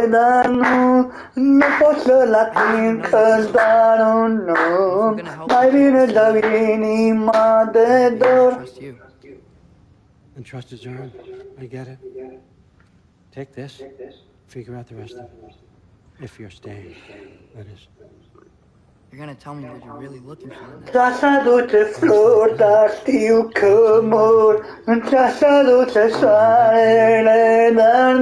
dar nu pot să-l ating, că-s doar un om. Mai bine dau inima de dor. And trust his arm. I get it. Take this. Figure out the rest of it. If you're staying, that is. You're gonna tell me what you're really looking for. Ți-a duce flori, dar știu că mor. Ți-a duce soarele, dar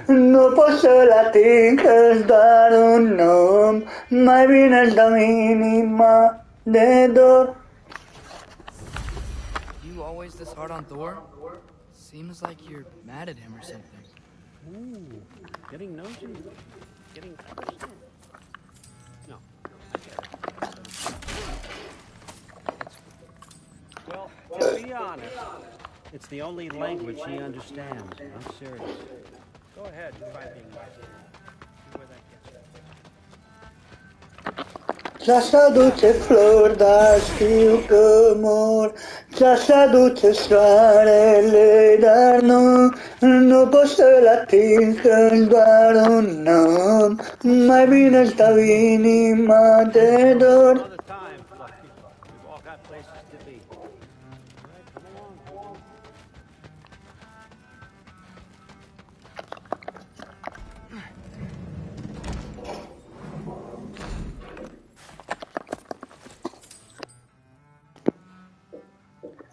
nu pot să-l ating, că-s doar un om. Mai bine-ți dau inima de dor. You always this hard on Thor? Seems like you're mad at him or something. Ooh, getting nosy? Getting understand? No, I get it. Well, to be honest, it's the only language he understands. I'm serious. Go ahead, try being nice. See where that gets you. Ți-a duce flori, dar știu că mor. Ți-a duce soarele, dar nu pot să-l ating, că-s doar un om. Mai bine-ți dau inima de dor.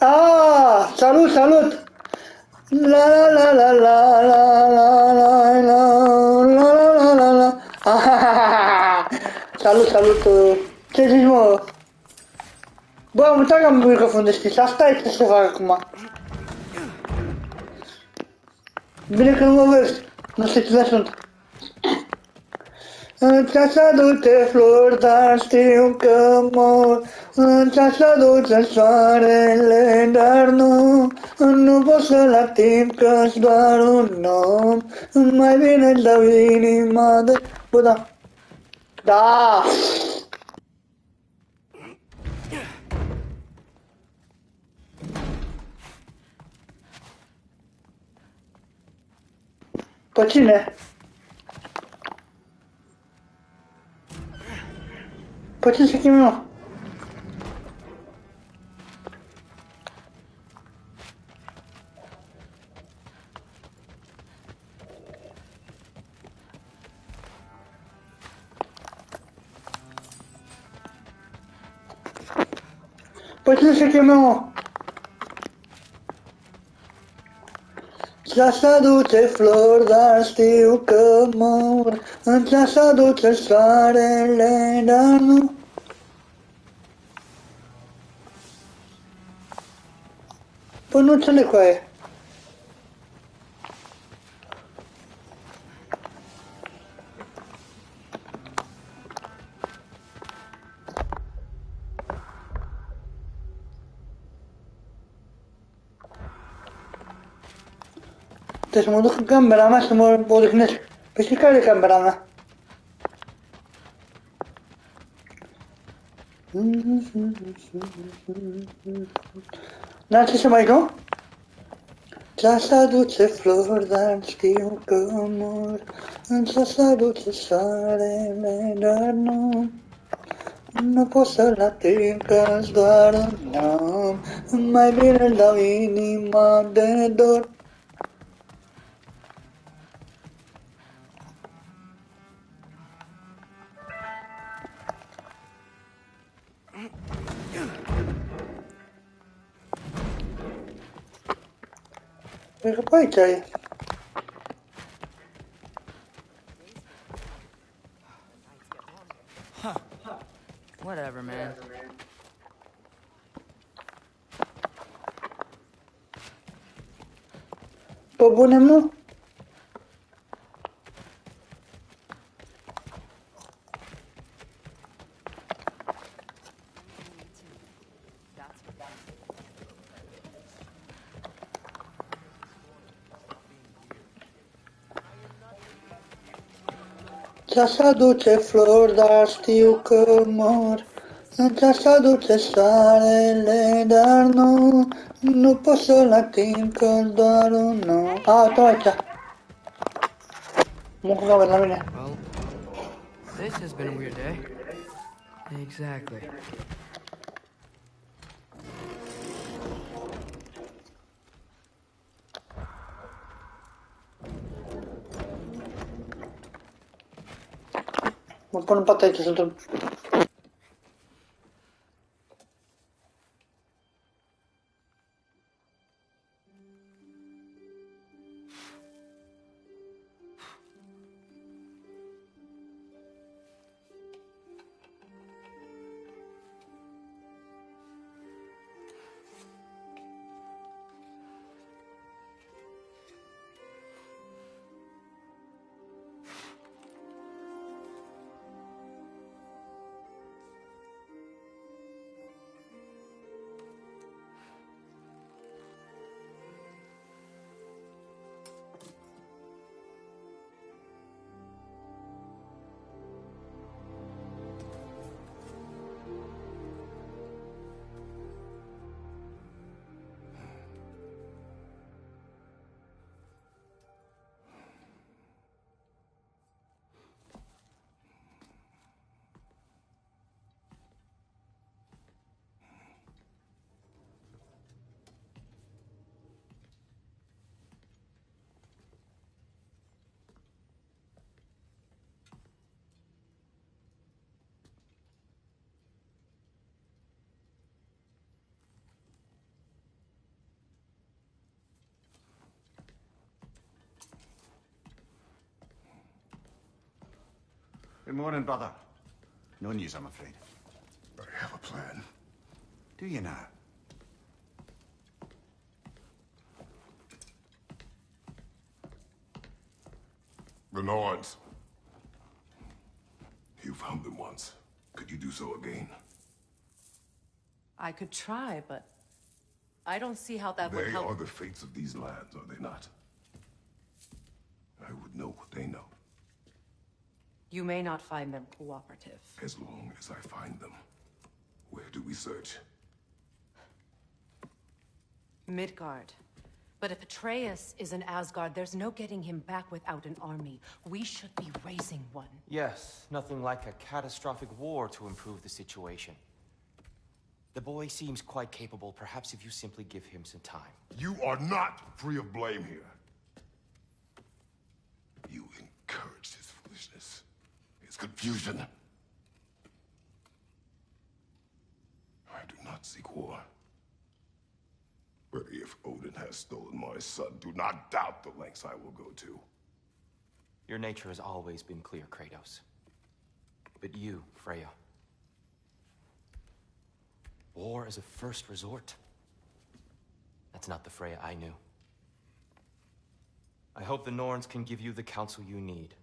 Ah, salut, salut! La la la la la la la la la la la la la. Salut, salut! Ce zici, mă? Bă, am uitat că am microfon deschis, asta e ce să fac acum. Bine că nu mă vezi, nu știu cine sunt. Ți-a duce flori, dar știu că mor. Ți-a duce soarele, dar nu pot să-l ating, că-s doar un om. Mai bine dau inima de... Bă, da. Da! Pe cine? Pe cine se cheme, mă? Pe cine se cheme, mă? Ți-a duce flori, dar știu că mor. Ți-a duce soarele, dar nu... Păi nu înțeleg cu aia. Deci mă duc în camera mea să mă odihnesc. Păi știi care e camera mea? N-am ce să mai nu? Ți-a duce flori, dar știu că mor. Ți-a duce soarele, dar nu pot să-l ating, că-s doar un om. Mai bine-l dau inima de dor. Cred că pe aici e. Whatever, man. Pe bune, nu? Ți-a duce flori, dar știu că mor. Ți-a duce soarele, dar nu pot să-l ating, că-s doar un om. A, tu aici. Vamos a ver la mina. Well, this has been a weird day. Exactly. Vamos a poner pataditas entonces. Good morning, brother. No news, I'm afraid. I have a plan. Do you now? The Norns. You found them once. Could you do so again? I could try, but I don't see how that would They help. are the fates of these lands, are they not? I would know what they know, You may not find them cooperative. as long as I find them. Where do we search? Midgard. But if Atreus is in Asgard, there's no getting him back without an army. We should be raising one. Yes, nothing like a catastrophic war to improve the situation. The boy seems quite capable, perhaps if you simply give him some time. You are not free of blame here. You encouraged his foolishness, his confusion. I do not seek war. But if Odin has stolen my son, do not doubt the lengths I will go to. Your nature has always been clear, Kratos. But you, Freya. War as a first resort. That's not the Freya I knew. I hope the Norns can give you the counsel you need.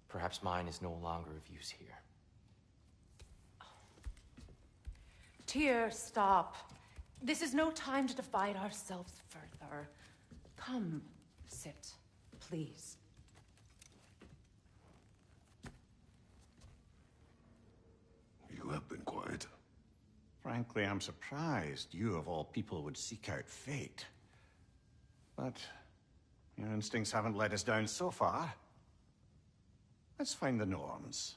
Perhaps mine is no longer of use here. Tyr, stop. This is no time to divide ourselves further. Come, sit, please. You have been quiet. Frankly, I'm surprised you, of all people, would seek out fate. But your instincts haven't let us down so far. Let's find the Norns.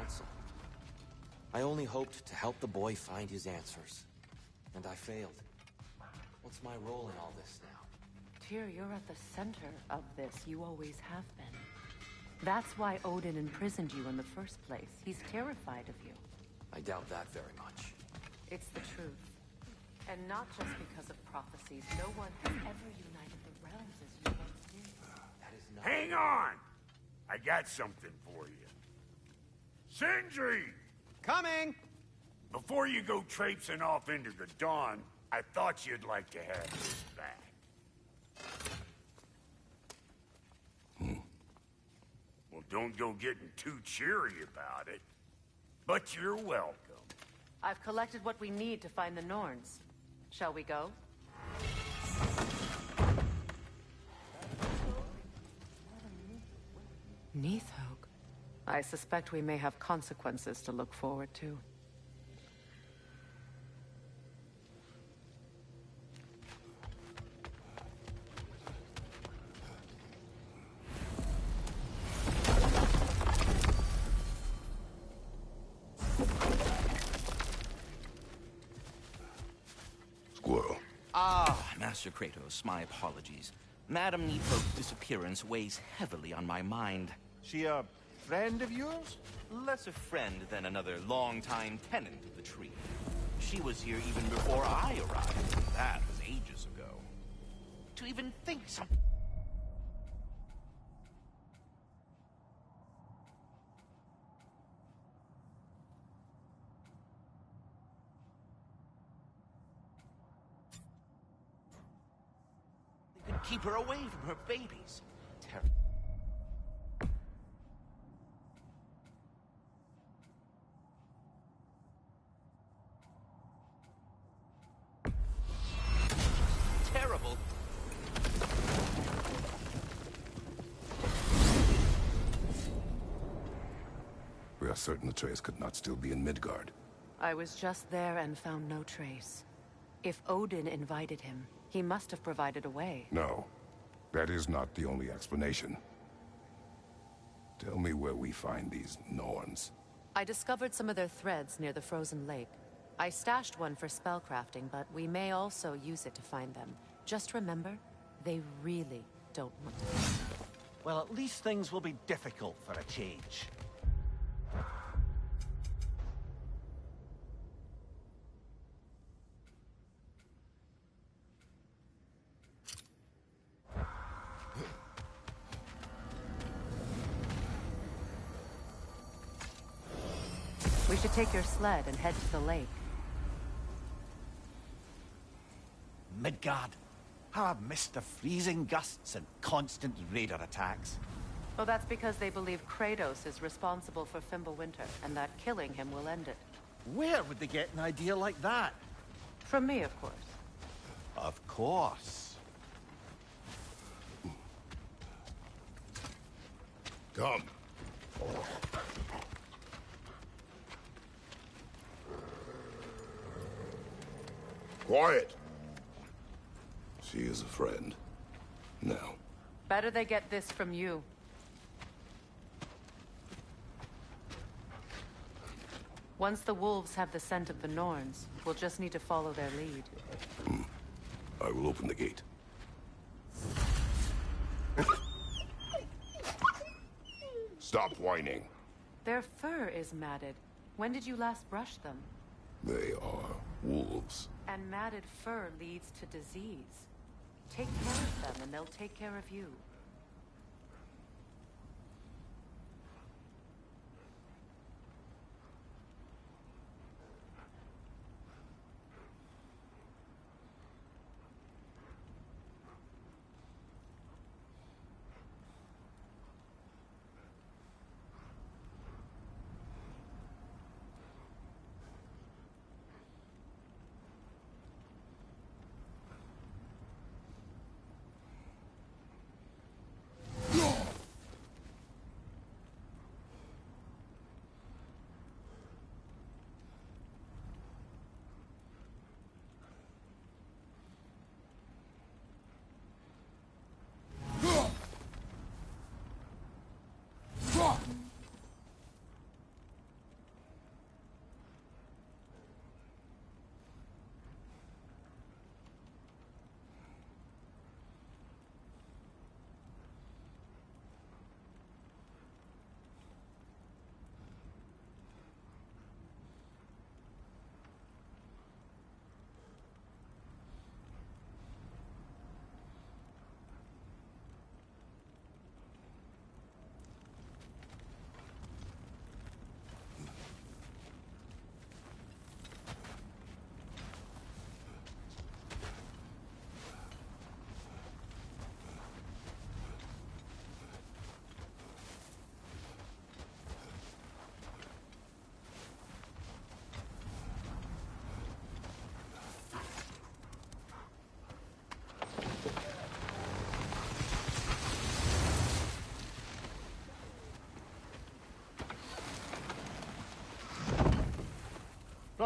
council. I only hoped to help the boy find his answers. And I failed. What's my role in all this now? Tyr, you're at the center of this. You always have been. That's why Odin imprisoned you in the first place. He's terrified of you. I doubt that very much. It's the truth. And not just because of prophecies. No one has ever united the realms as you once did. That is not... Hang on! I got something for you. Sindri! Coming! Before you go traipsing off into the dawn, I thought you'd like to have this back. Well, don't go getting too cheery about it. But you're welcome. I've collected what we need to find the Norns. Shall we go? Neathog. I suspect we may have consequences to look forward to. Squirrel. Ah, Master Kratos, my apologies. Madame Nepo's disappearance weighs heavily on my mind. She a friend of yours? Less a friend than another longtime tenant of the tree. She was here even before I arrived, and that was ages ago. To even think something could keep her away from her babies. Terrible. Terrible. We are certain Atreus could not still be in Midgard. I was just there and found no trace. If Odin invited him, he must have provided a way. No, that is not the only explanation. Tell me where we find these Norns. I discovered some of their threads near the frozen lake. I stashed one for spellcrafting, but we may also use it to find them. Just remember, they really don't look good. Well, at least things will be difficult for a change. We should take your sled and head to the lake. Midgard. How I've missed the freezing gusts and constant raider attacks. Well, that's because they believe Kratos is responsible for Fimbulwinter, and that killing him will end it. Where would they get an idea like that? From me, of course. Of course. Come. Quiet. She is a friend. Now. Better they get this from you. Once the wolves have the scent of the Norns, we'll just need to follow their lead. I will open the gate. Stop whining. Their fur is matted. When did you last brush them? They are wolves. And matted fur leads to disease. Take care of them and they'll take care of you.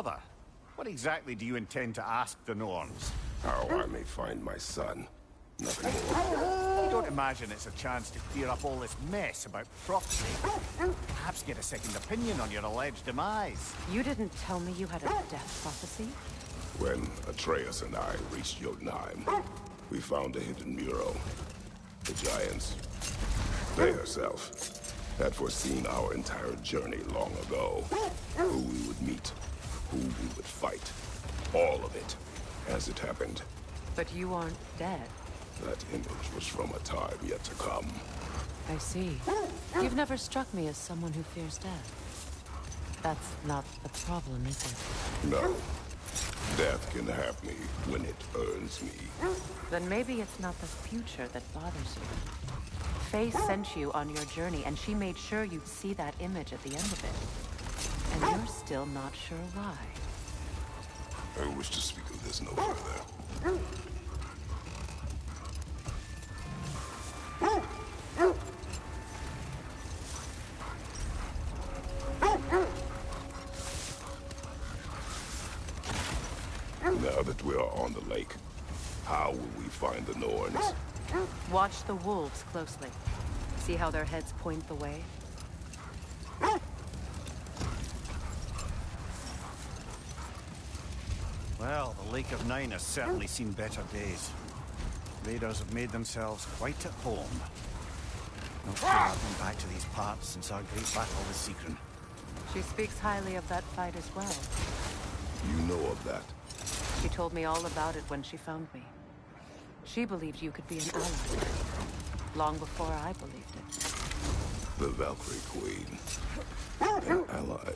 brother, what exactly do you intend to ask the Norns? How I may find my son. Nothing more. You don't imagine it's a chance to clear up all this mess about prophecy? Perhaps get a second opinion on your alleged demise. You didn't tell me you had a death prophecy? When Atreus and I reached Jotunheim, we found a hidden mural. The Giants, they herself, had foreseen our entire journey long ago. Who we would meet, who we would fight. All of it, as it happened. But you aren't dead. That image was from a time yet to come. I see. You've never struck me as someone who fears death. That's not the problem, is it? No. Death can have me when it earns me. Then maybe it's not the future that bothers you. Faye sent you on your journey, and she made sure you'd see that image at the end of it. And you're still not sure why. I wish to speak of this no further. Now that we are on the lake, how will we find the Norns? Watch the wolves closely. See how their heads point the way? Well, the Lake of Nine has certainly seen better days. Raiders have made themselves quite at home. Not sure I've been back to these parts since our great battle with Seegrin. She speaks highly of that fight as well. You know of that? She told me all about it when she found me. She believed you could be an ally. Long before I believed it. The Valkyrie Queen. An ally.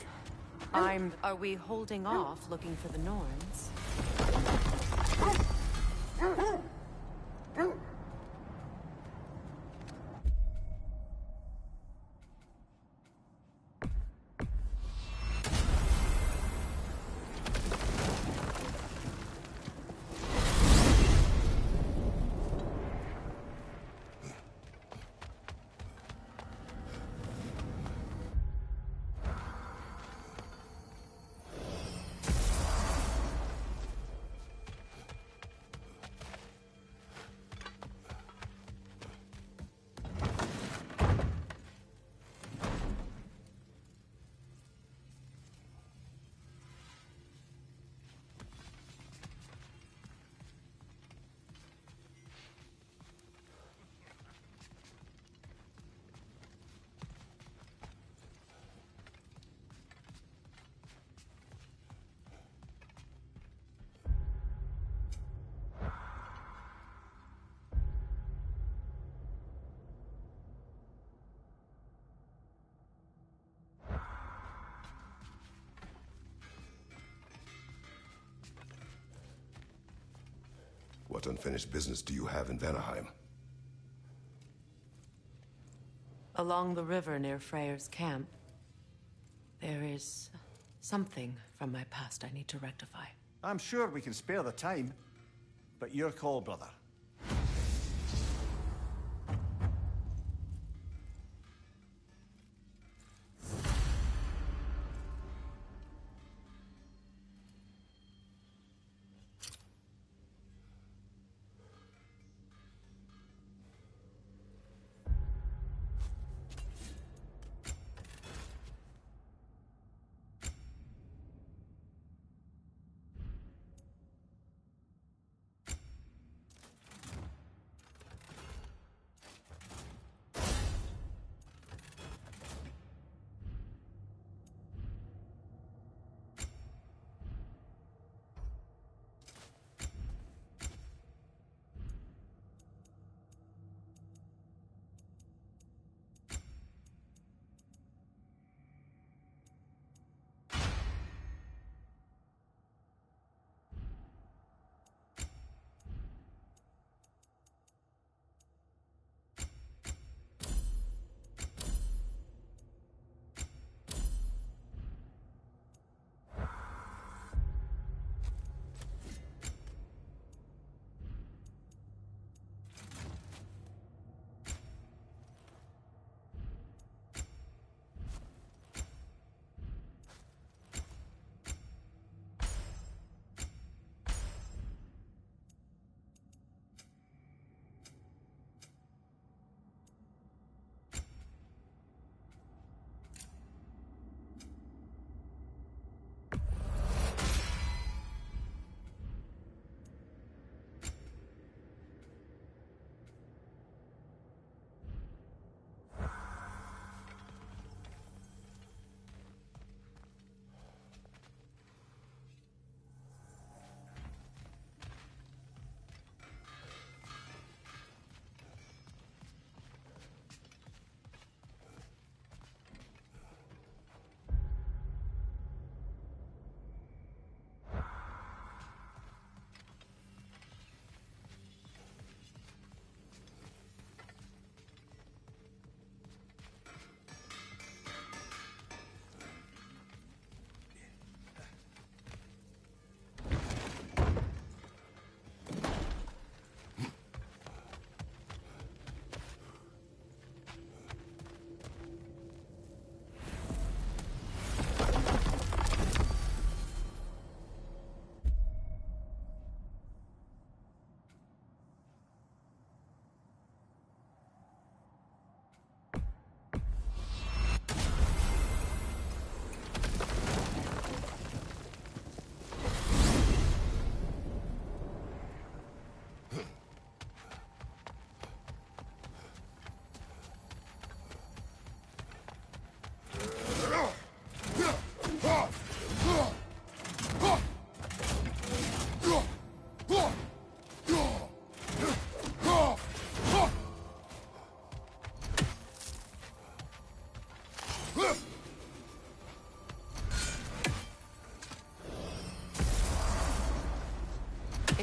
Are we holding off looking for the Norns? What unfinished business do you have in Vanaheim? Along the river near Freyr's camp, there is something from my past I need to rectify. I'm sure we can spare the time, but your call, brother.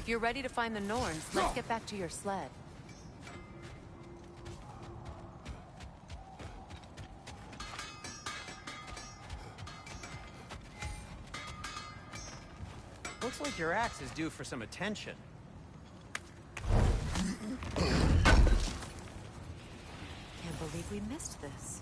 If you're ready to find the Norns, let's get back to your sled. Looks like your axe is due for some attention. Can't believe we missed this.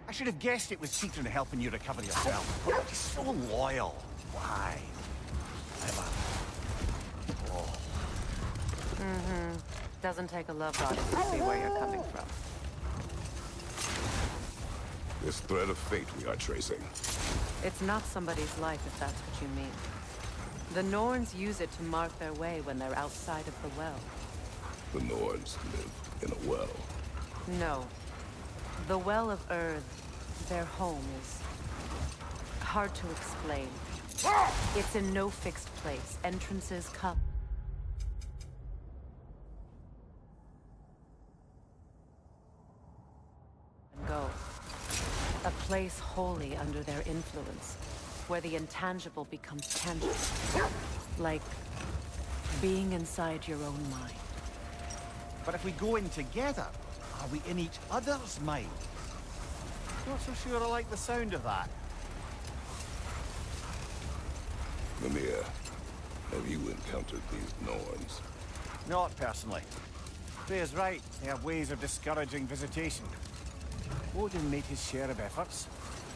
I should have guessed it was secret in helping you recover yourself. You're so loyal. Why? Never. Oh. Doesn't take a love goddess to see where you're coming from. This thread of fate we are tracing. It's not somebody's life, if that's what you mean. The Norns use it to mark their way when they're outside of the well. The Norns live in a well. No. The Well of Earth, their home, is hard to explain. It's in no fixed place. Entrances come and go. A place wholly under their influence, where the intangible becomes tangible. Like being inside your own mind. But if we go in together, are we in each other's mind? Not so sure I like the sound of that. Mimir, have you encountered these Norns? Not personally. Freya's right. They have ways of discouraging visitation. Odin made his share of efforts.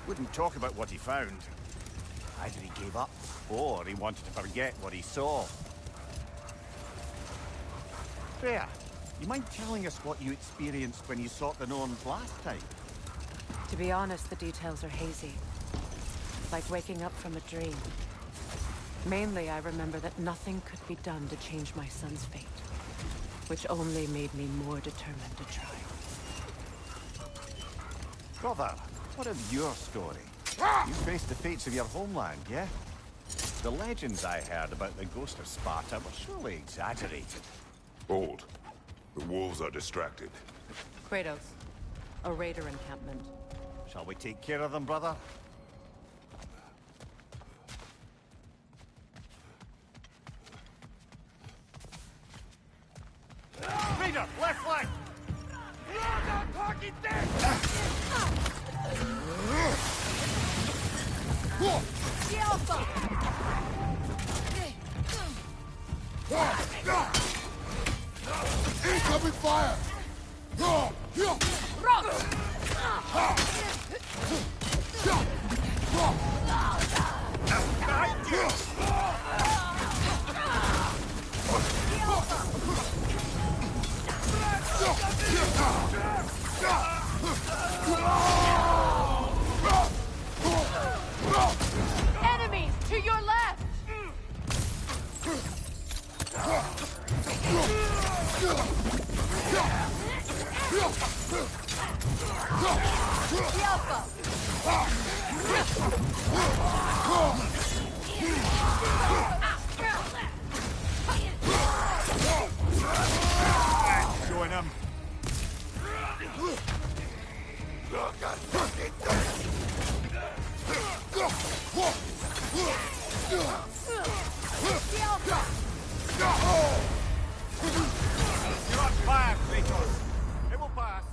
Wouldn't talk about what he found. Either he gave up, or he wanted to forget what he saw. Freya, you mind telling us what you experienced when you sought the Norns last time? To be honest, the details are hazy. Like waking up from a dream. Mainly, I remember that nothing could be done to change my son's fate. Which only made me more determined to try. Brother, what of your story? You faced the fates of your homeland, yeah? The legends I heard about the ghost of Sparta were surely exaggerated. Hold. The wolves are distracted. Kratos. A raider encampment. Shall we take care of them, brother? Raider, left flank! You're not talking dead! The Alpha! Incoming fire! Rock! Enemies to your left! The Alpha! Join him. You're on fire, Kratos. It will pass.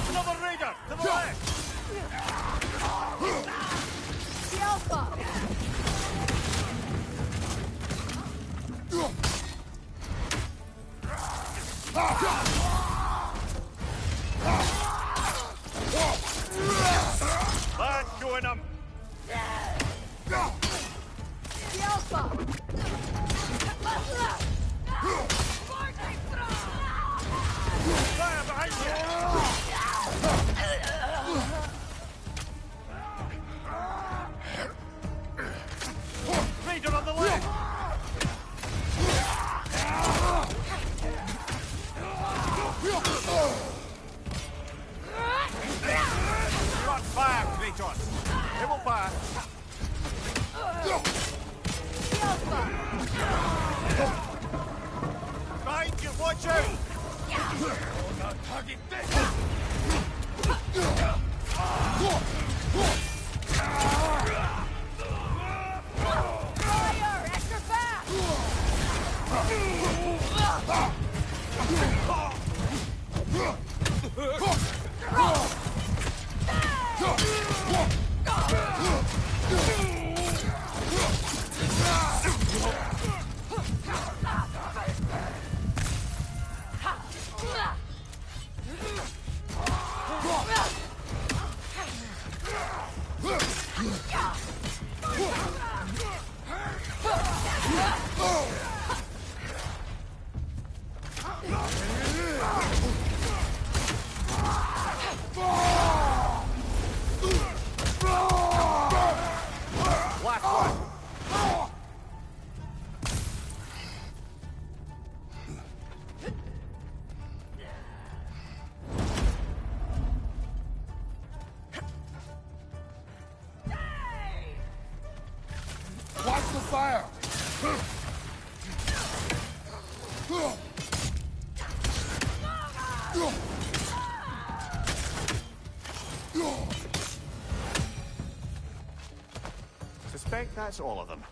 Another raider to the left. The Alpha! Let's join them! Watch the fire! Suspect that's all of them.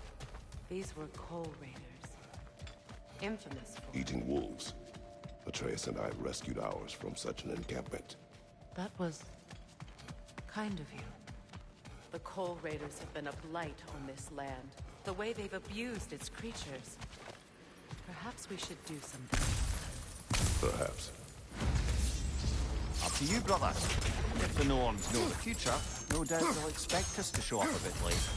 These were coal raiders. Infamous for... Eating wolves. Atreus and I rescued ours from such an encampment. That was... kind of you. The coal raiders have been a blight on this land. The way they've abused its creatures. Perhaps we should do something. Perhaps. Up to you, brother. If the Norns know the future, no doubt they'll expect us to show up a bit late.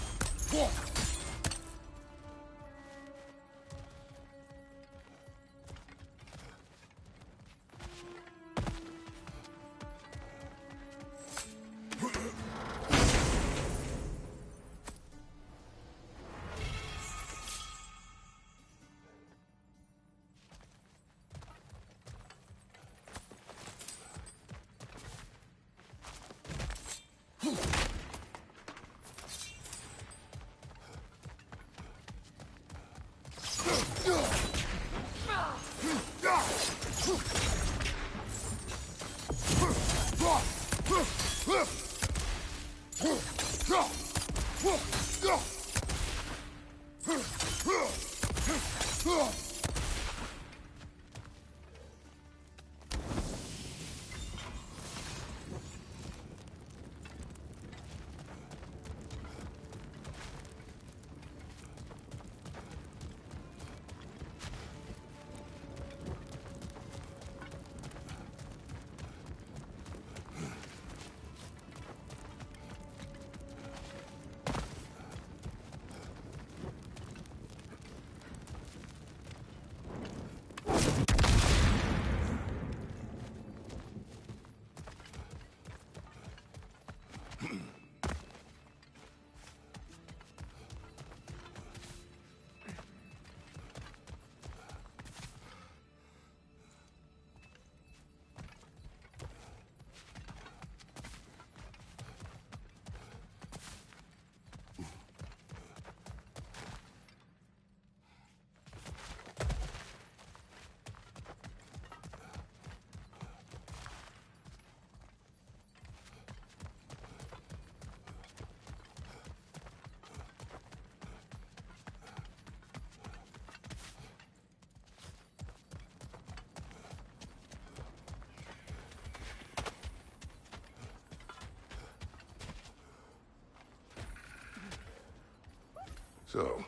So,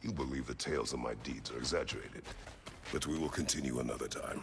you believe the tales of my deeds are exaggerated. But we will continue another time.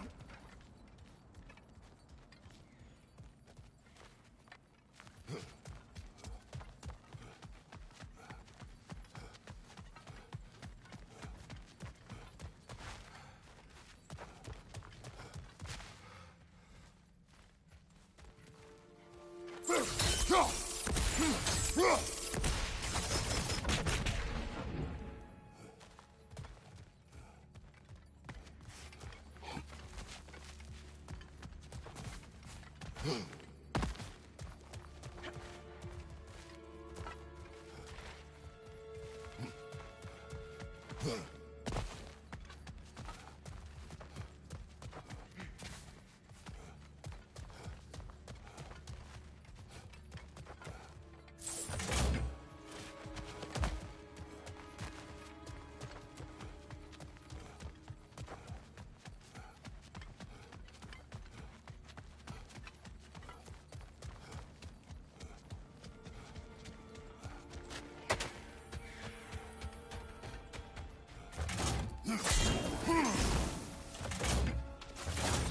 So,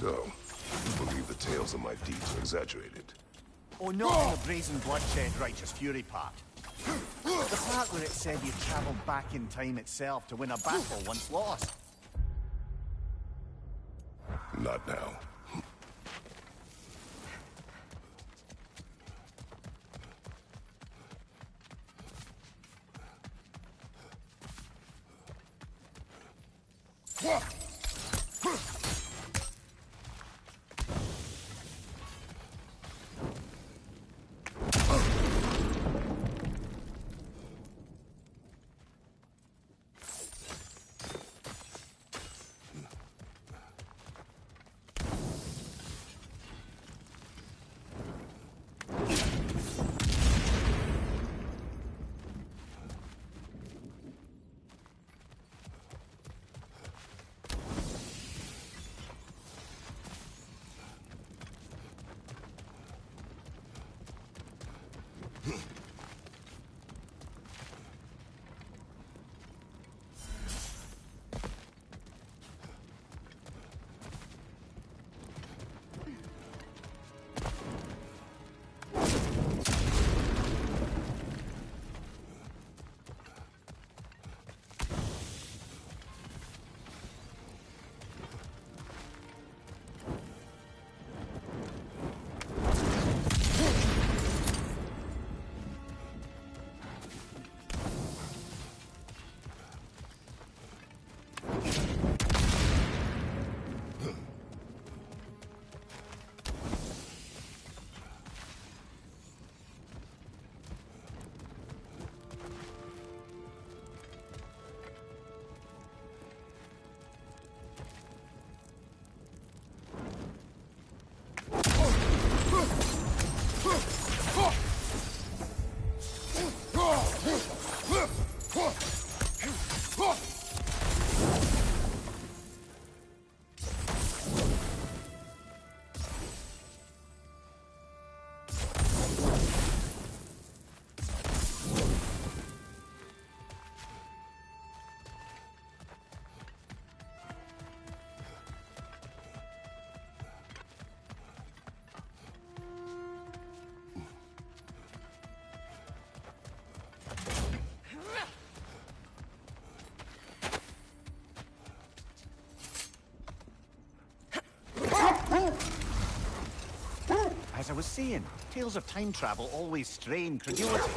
you believe the tales of my deeds are exaggerated? Oh, not in the brazen bloodshed righteous fury part. The part where it said you travelled back in time itself to win a battle once lost. Not now. As I was saying, tales of time travel always strain credulity.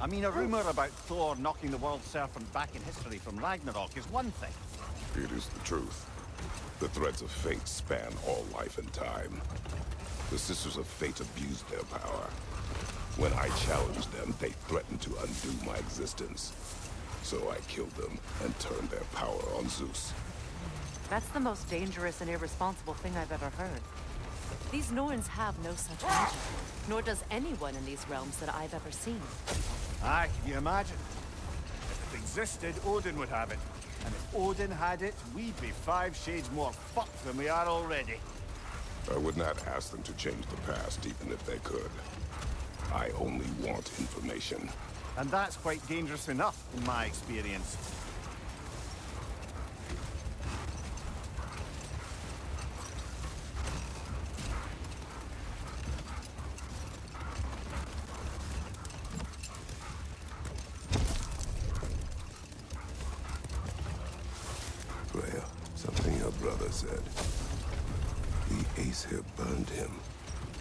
I mean, a rumor about Thor knocking the world serpent back in history from Ragnarok is one thing. It is the truth. The threads of fate span all life and time. The Sisters of Fate abused their power. When I challenged them, they threatened to undo my existence. So I killed them and turned their power on Zeus. That's the most dangerous and irresponsible thing I've ever heard. These Norns have no such magic, nor does anyone in these realms that I've ever seen. Aye, can you imagine? If it existed, Odin would have it. And if Odin had it, we'd be 5 shades more fucked than we are already. I would not ask them to change the past, even if they could. I only want information. And that's quite dangerous enough, in my experience. Freya, something your brother said. The Ace here burned him.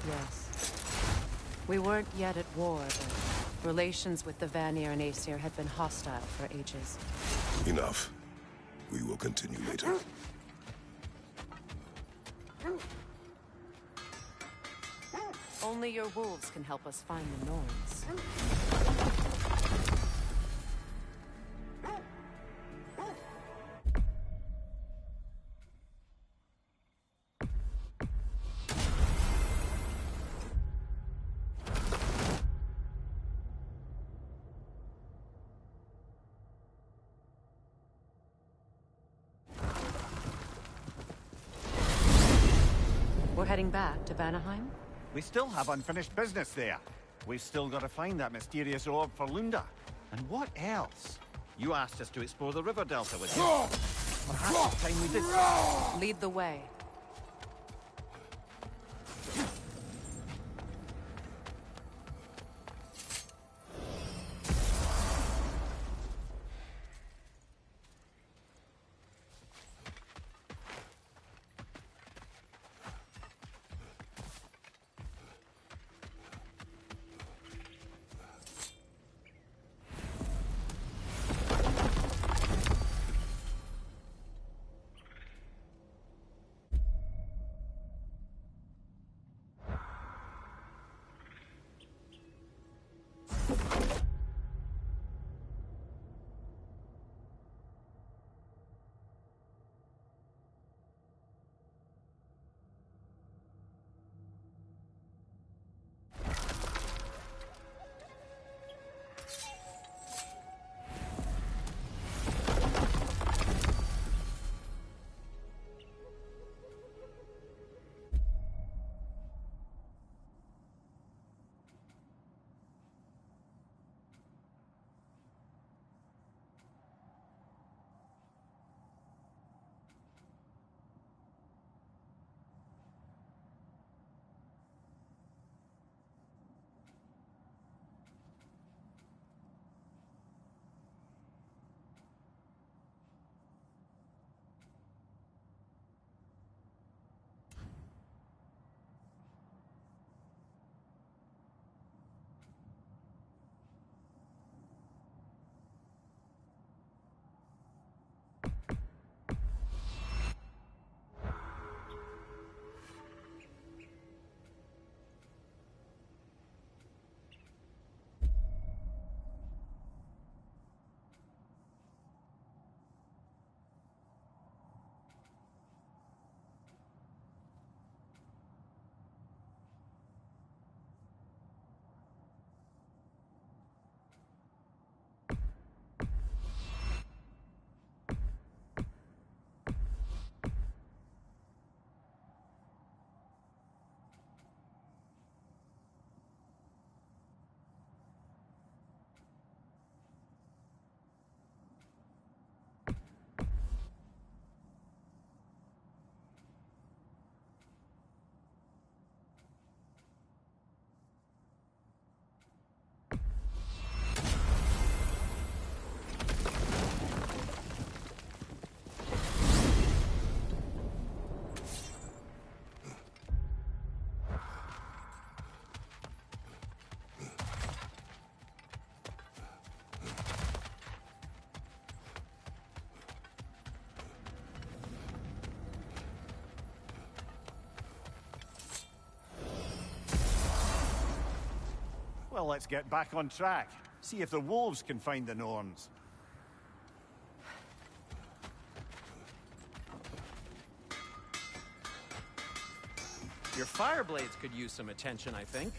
Yes. We weren't yet at war, but relations with the Vanir and Aesir had been hostile for ages. Enough. We will continue later. Only your wolves can help us find the Norns. We're heading back to Vanaheim? We still have unfinished business there. We've still got to find that mysterious orb for Lunda. And what else? You asked us to explore the river delta with you. Perhaps it's time we did. Lead the way. Well, let's get back on track. See if the wolves can find the Norns. Your fire blades could use some attention, I think.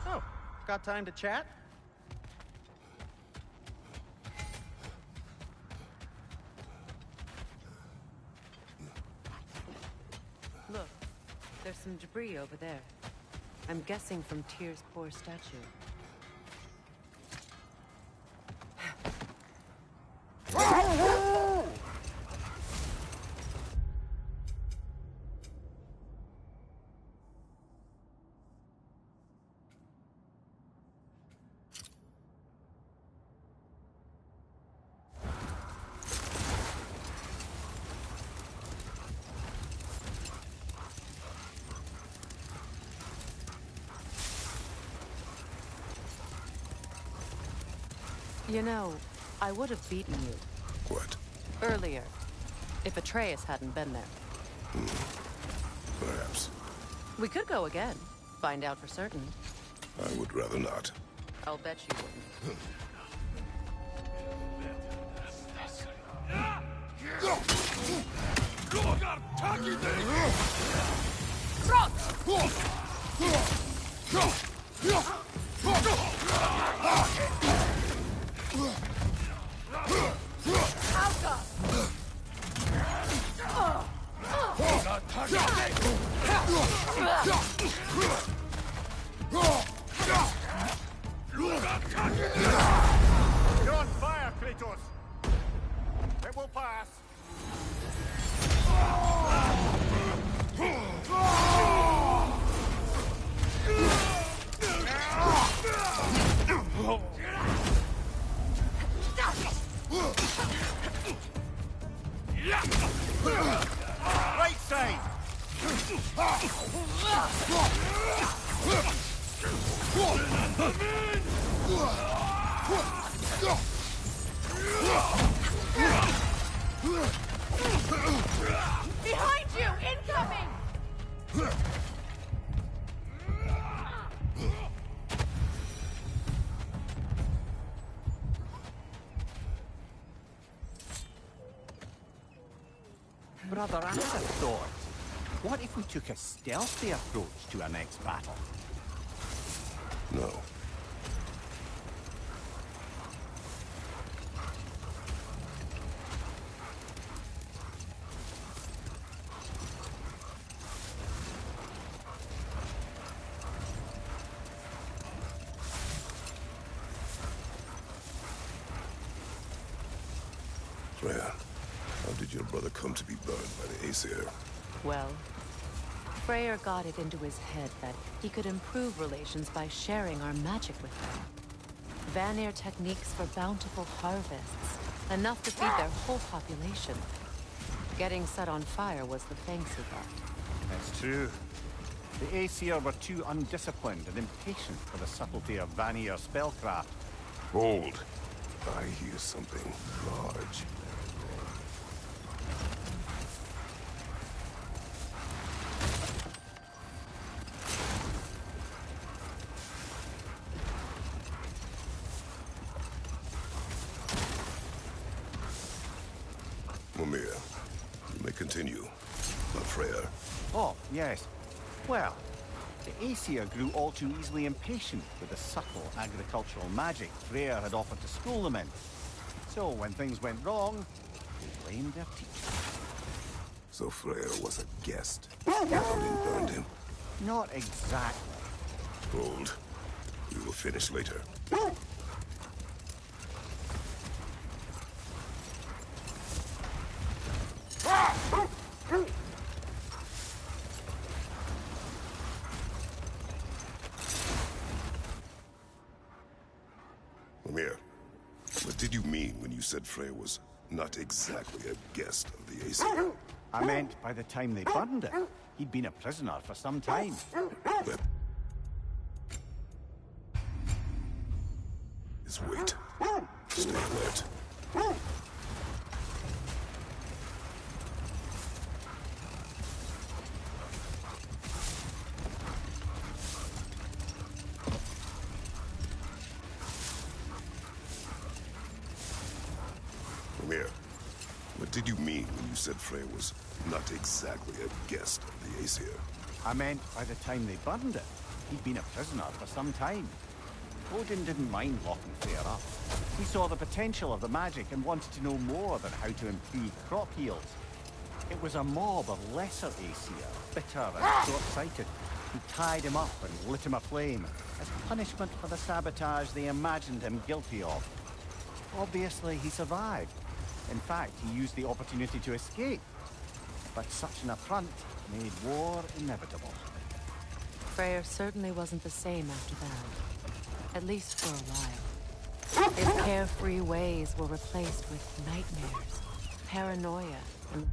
Oh, got time to chat? Look, there's some debris over there. I'm guessing from Tyr's poor statue. You know, I would have beaten you. What? Earlier, if Atreus hadn't been there. Perhaps. We could go again. Find out for certain. I would rather not. I'll bet you wouldn't. You're on fire, Kratos! It will pass. Right side! Behind you! Incoming! Brother, I had a thought. What if we took a stealthy approach to our next battle? No. Freya, how did your brother come to be burned by the Aesir? Well, Freyr got it into his head that he could improve relations by sharing our magic with them. Vanir techniques for bountiful harvests, enough to feed their whole population. Getting set on fire was the thanks he got. That's true. The Aesir were too undisciplined and impatient for the subtlety of Vanir spellcraft. Hold. I hear something large. Mimir, you may continue. But Freya. Oh, yes. Well, the Aesir grew all too easily impatient with the subtle agricultural magic Freyr had offered to school them in. So when things went wrong, they blamed their teacher. So Freya was a guest. Odin burned him. Not exactly. Hold. We will finish later. Mimir, what did you mean when you said Freya was not exactly a guest of the Aesir? I meant by the time they burned it, he'd been a prisoner for some time. But... Just wait. Stay alert. Mimir, what did you mean when you said Freya was not exactly a guest of the Aesir? I meant by the time they burned it, he'd been a prisoner for some time. Odin didn't mind locking Freya up. He saw the potential of the magic and wanted to know more than how to improve crop yields. It was a mob of lesser Aesir, bitter and short-sighted, who tied him up and lit him aflame as punishment for the sabotage they imagined him guilty of. Obviously, he survived. In fact, he used the opportunity to escape. But such an affront made war inevitable. Freyr certainly wasn't the same after that. At least for a while. His carefree ways were replaced with nightmares, paranoia, and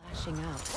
lashing out.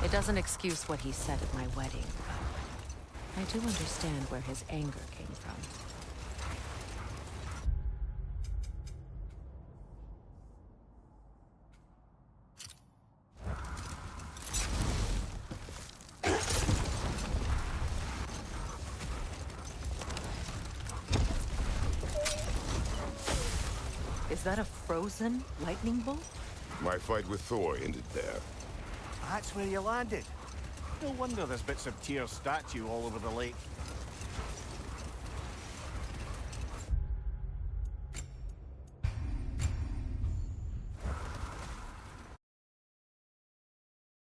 It doesn't excuse what he said at my wedding, but I do understand where his anger came from. Is that a frozen lightning bolt? My fight with Thor ended there. That's where you landed. No wonder there's bits of Tyr's statue all over the lake.